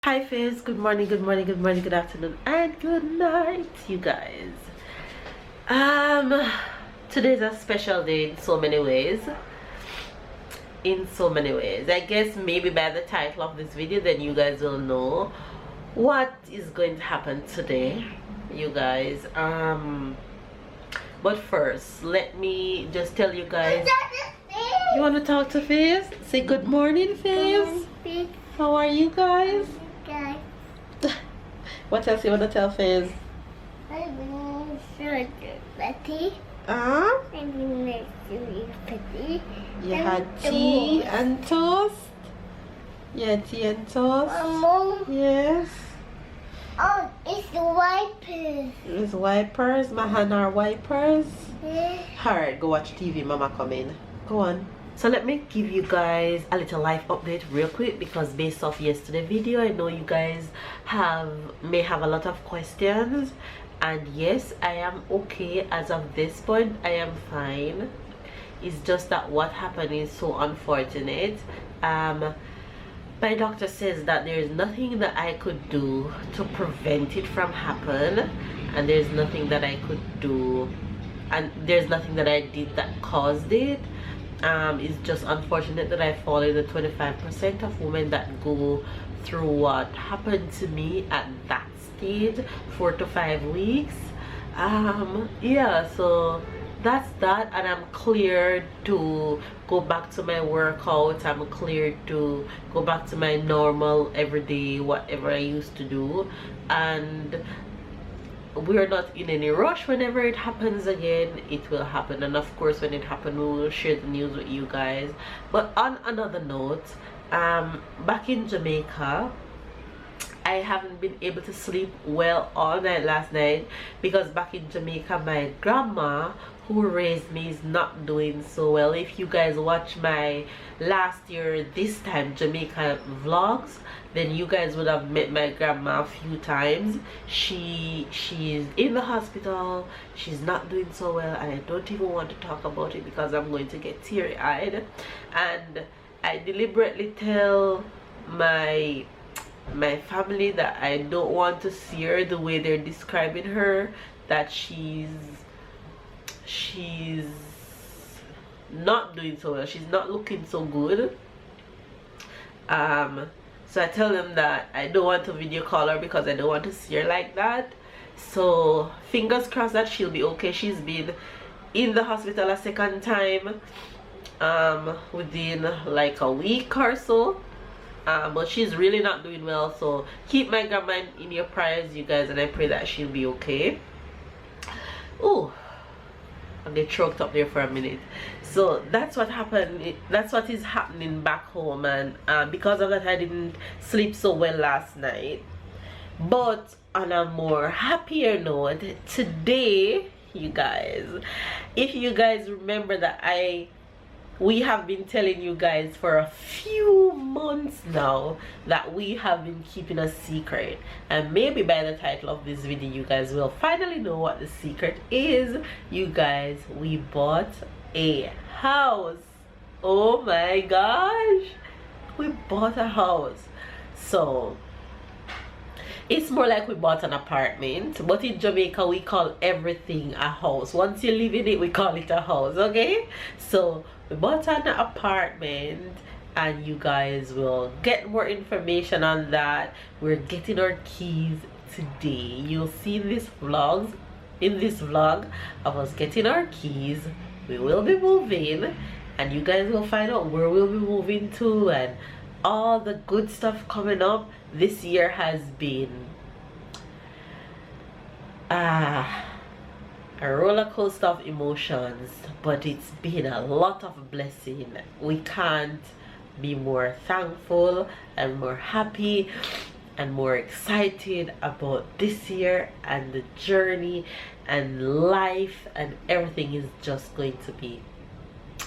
Hi Fizz, good morning, good morning, good morning, good afternoon, and good night, you guys. Today's a special day in so many ways. I guess maybe by the title of this video, then you guys will know what is going to happen today, you guys. But first, let me just tell you guys. You want to talk to Fizz? Say good morning, Fizz. How are you guys? What else you want to tell Fizz? I'm Betty. You had tea and toast? Yeah, tea and toast? Mom. Yes. Oh, it's the wipers. It's wipers. My hand are wipers. Yeah. Alright, go watch TV. Mama come in. Go on. So let me give you guys a little life update real quick, because based off yesterday's video, I know you guys may have a lot of questions, and yes, I am okay as of this point. I am fine. It's just that what happened is so unfortunate. My doctor says that there is nothing that I could do to prevent it from happen, and there's nothing that I could do, and there's nothing that I did that caused it. It's just unfortunate that I fall in the 25% of women that go through what happened to me at that stage, 4 to 5 weeks. Yeah, so that's that, and I'm cleared to go back to my workout. I'm cleared to go back to my normal everyday whatever I used to do, and we're not in any rush. Whenever it happens again, it will happen, and of course when it happens, we will share the news with you guys. But on another note, back in Jamaica, I haven't been able to sleep well all night last night, because back in Jamaica, my grandma who raised me is not doing so well. If you guys watch my last year this time Jamaica vlogs, then you guys would have met my grandma a few times. She's in the hospital. She's not doing so well, and I don't even want to talk about it because I'm going to get teary-eyed. And I deliberately tell my family that I don't want to see her the way they're describing her, that she's not doing so well, she's not looking so good. So I tell them that I don't want to video call her because I don't want to see her like that. So fingers crossed that she'll be okay. She's been in the hospital a second time within like a week or so. But she's really not doing well, so keep my grandma in your prayers, you guys, and I pray that she'll be okay. Oh, I'll get choked up there for a minute. So that's what happened. That's what is happening back home, and because of that, I didn't sleep so well last night. But on a more happier note, today, you guys, if you guys remember that we have been telling you guys for a few months now that we have been keeping a secret, and maybe by the title of this video you guys will finally know what the secret is. You guys, we bought a house. Oh my gosh, we bought a house. So it's more like we bought an apartment, but in Jamaica we call everything a house. Once you live in it, we call it a house, okay? So we bought an apartment, and you guys will get more information on that. We're getting our keys today. You'll see in this vlog of us getting our keys. We will be moving, and you guys will find out where we'll be moving to and all the good stuff coming up. This year has been a roller coaster of emotions, but it's been a lot of blessing. We can't be more thankful and more happy and more excited about this year and the journey and life, and everything is just going to be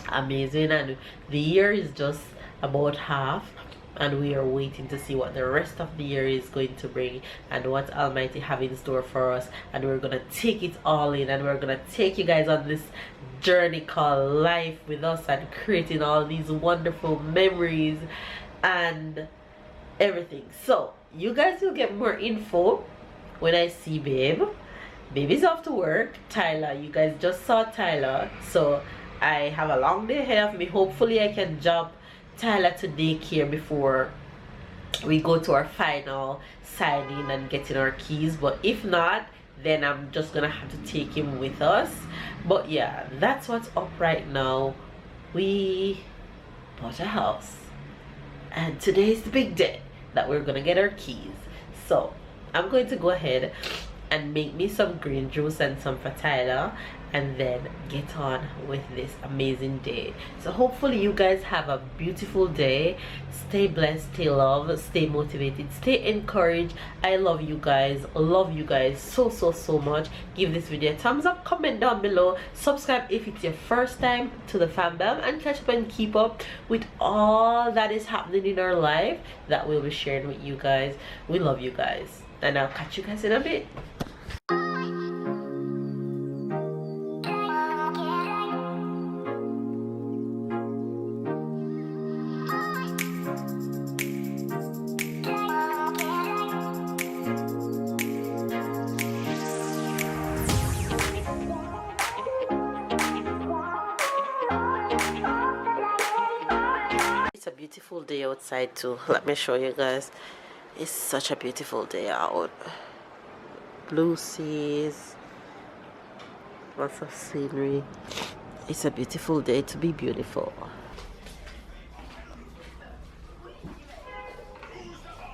amazing. And the year is just about half, and we are waiting to see what the rest of the year is going to bring and what Almighty have in store for us. And we're gonna take it all in, and we're gonna take you guys on this journey called life with us, and creating all these wonderful memories and everything. So you guys will get more info when I see Babe. Baby's off to work. Tyler, you guys just saw Tyler, so I have a long day ahead of me. Hopefully I can drop Tyler to daycare before we go to our final signing and getting our keys, but if not, then I'm just gonna have to take him with us. But yeah, that's what's up right now. We bought a house and today's the big day that we're gonna get our keys. So I'm going to go ahead and make me some green juice and some for Tyler, and then get on with this amazing day. So hopefully you guys have a beautiful day. Stay blessed, stay loved, stay motivated, stay encouraged. I love you guys so much. Give this video a thumbs up, comment down below, subscribe if it's your first time to the fam bam, and catch up and keep up with all that is happening in our life that we'll be sharing with you guys. We love you guys, and I'll catch you guys in a bit. It's a beautiful day outside too. Let me show you guys. It's such a beautiful day out. Blue seas, lots of scenery. It's a beautiful day to be beautiful.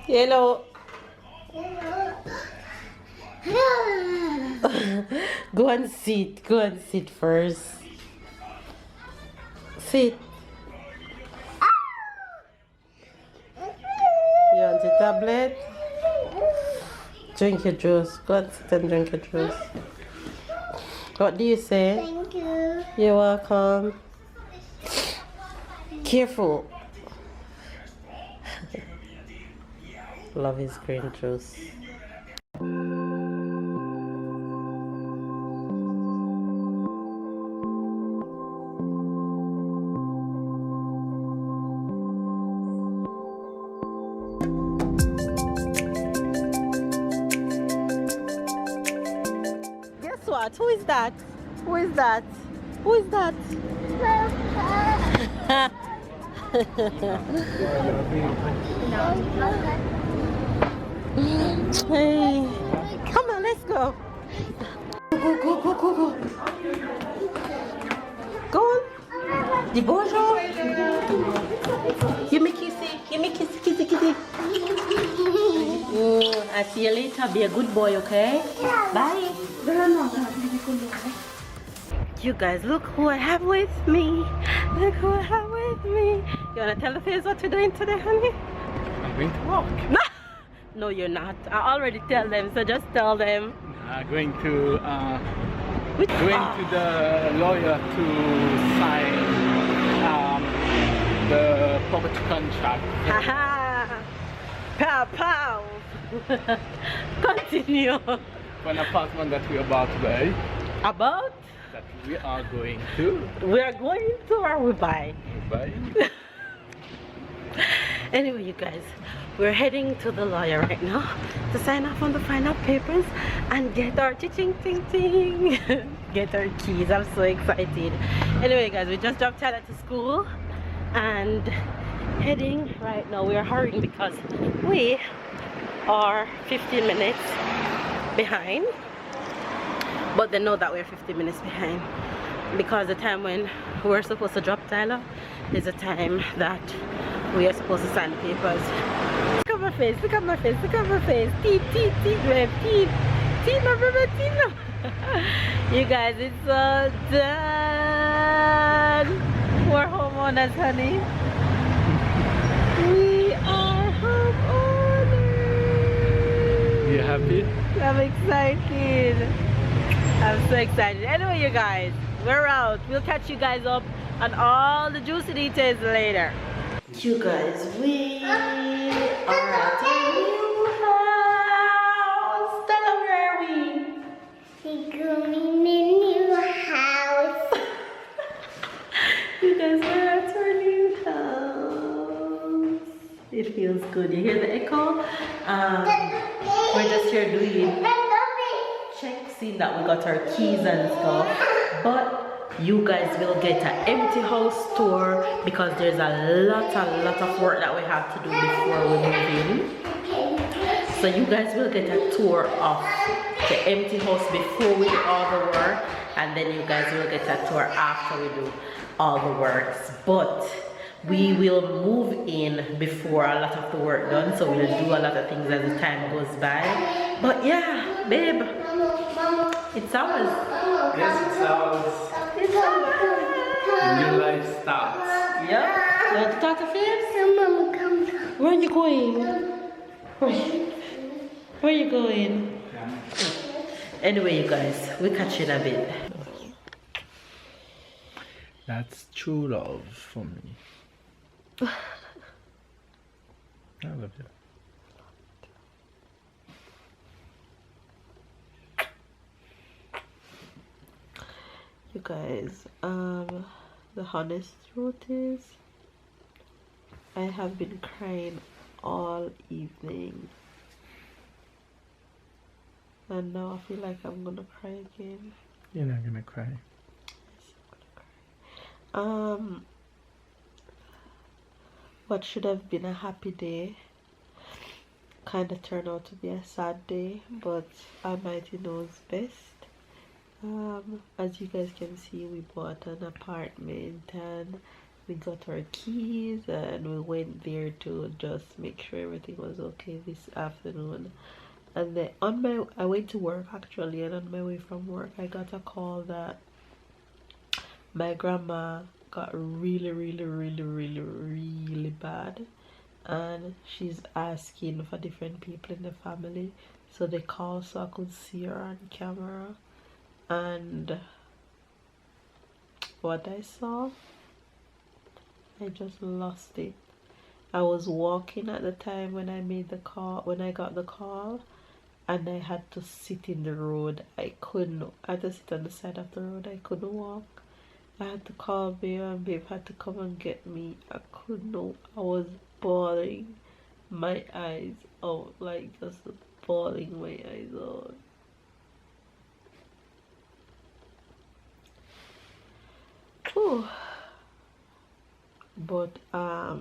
Hello. Go and sit first. Sit. You want the tablet? Drink your juice. Go and sit and drink your juice. What do you say? Thank you. You're welcome. Careful. Love his green juice. What? Who is that? Who is that? Who is that? Hey, come on, let's go. Go. Go on. Dis bonjour. Give me kissy. I'll see you later. Be a good boy, okay? Bye. You guys, look who I have with me. You wanna tell the face what you're doing today, honey? I'm going to walk. No, you're not. I already tell them, so just tell them. Going to the lawyer to sign the property contract. Haha! Pow pow! Continue. For an apartment that we are about to buy. About? That we are going to. We are going to, or we buy? We're buying. Anyway, you guys, we're heading to the lawyer right now to sign off on the final papers and get our ting get our keys. I'm so excited. Anyway, guys, we just dropped Tyler to school and heading right now. We are hurrying because we are 15 minutes behind, but they know that we're 15 minutes behind because the time when we're supposed to drop Tyler is the time that we are supposed to sign the papers. Look at my face, look at my face, look at my face. Teeth, my baby, teeth. You guys, it's so done. We're homeowners, honey. We are homeowners. You happy? I'm excited. I'm so excited. Anyway, you guys, we're out. We'll catch you guys up on all the juicy details later. You guys, we are at our new house. Stella, where are we? We're going in the new house. You guys, we're at our new house. It feels good. You hear the echo? just here doing check, seeing that we got our keys and stuff. But you guys will get an empty house tour because there's a lot of work that we have to do before we move in. So you guys will get a tour of the empty house before we do all the work, and then you guys will get a tour after we do all the works. But we will move in before a lot of the work done, so we'll do a lot of things as the time goes by. But yeah, babe, it's ours. Yes, it's ours. It's ours. New life starts. Yeah. You want to talk to Fibs? Where are you going? Where are you going? Anyway, you guys, we'll catch you in a bit. That's true love for me. I love you. You guys, the honest truth is I have been crying all evening, and now I feel like I'm gonna cry again. You're not gonna cry. Yes, I'm gonna cry. What should have been a happy day kind of turned out to be a sad day, but Almighty knows best. As you guys can see, we bought an apartment and we got our keys and we went there to just make sure everything was okay this afternoon. And then I went to work actually, and on my way from work I got a call that my grandma got really bad, and she's asking for different people in the family, so they called so I could see her on camera. And what I saw, I just lost it. I was walking at the time when I made the call, when I got the call, and I had to sit in the road. I had to sit on the side of the road. I couldn't walk. I had to call Babe, and Babe had to come and get me. I was bawling my eyes out, like just bawling my eyes out. Ooh. But I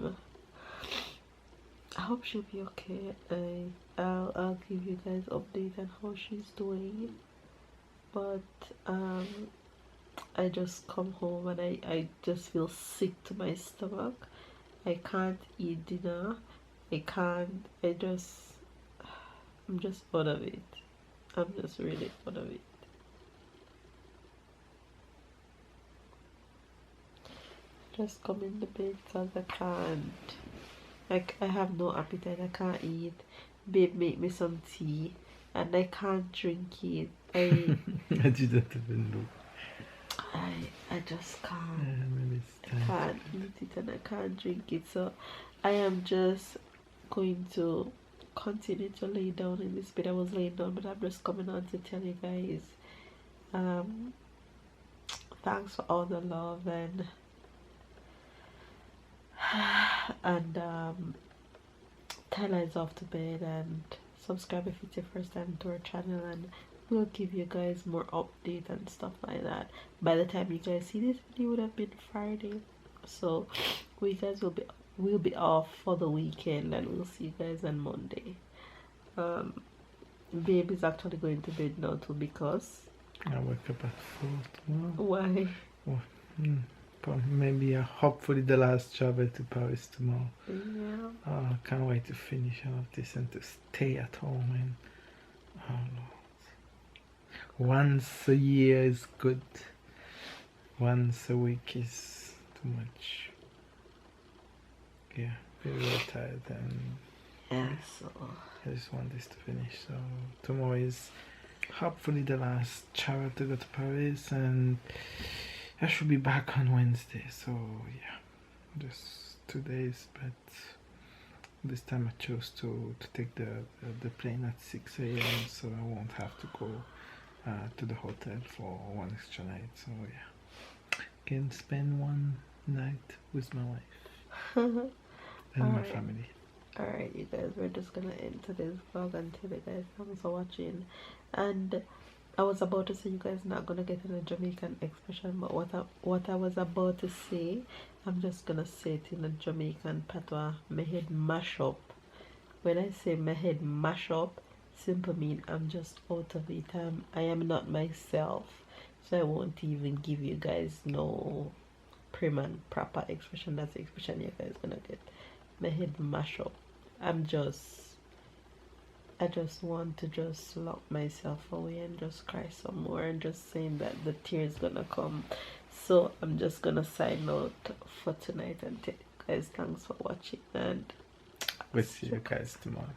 hope she'll be okay. I'll give you guys update on how she's doing. But I just come home and I just feel sick to my stomach. I can't eat dinner. I'm just out of it. I'm just really out of it. Just come in the bed because I can't. Like, I have no appetite. I can't eat. Babe make me some tea and I can't drink it. I didn't even look. I just can't. Yeah, I can't eat it and I can't drink it. So I am just going to continue to lay down in this bed. I was laying down, but I'm just coming on to tell you guys thanks for all the love and Tyler is off to bed, and subscribe if it's your first time to our channel, and we'll give you guys more updates and stuff like that. By the time you guys see this video, it would have been Friday, so we guys will be off for the weekend, and we'll see you guys on Monday. Babe is actually going to bed now too because I wake up at 4 tomorrow. Why? Oh, maybe hopefully the last travel to Paris tomorrow. Yeah. I can't wait to finish all of this and to stay at home. And oh Lord, once a year is good. Once a week is too much. Yeah, very tired, and Yeah, so I just want this to finish. So tomorrow is hopefully the last travel to go to Paris, and I should be back on Wednesday. So yeah, just 2 days, but this time I chose to take the plane at 6 a.m. so I won't have to go to the hotel for one extra night. So yeah, can spend one night with my wife and my family. Alright, you guys, we're just gonna end today's vlog and tell you guys thanks for watching. And I was about to say you guys not gonna get in a Jamaican expression, but what I was about to say, I'm just gonna say it in a Jamaican patois. My head mash up. When I say my head mash up, simple mean I'm just out of it. I am not myself, so I won't even give you guys no prim and proper expression. That's the expression you guys gonna get. My head mash up. I just want to just lock myself away and just cry some more and just saying that the tears gonna come. So I'm just gonna sign out for tonight and tell you guys thanks for watching, and we'll see you guys tomorrow.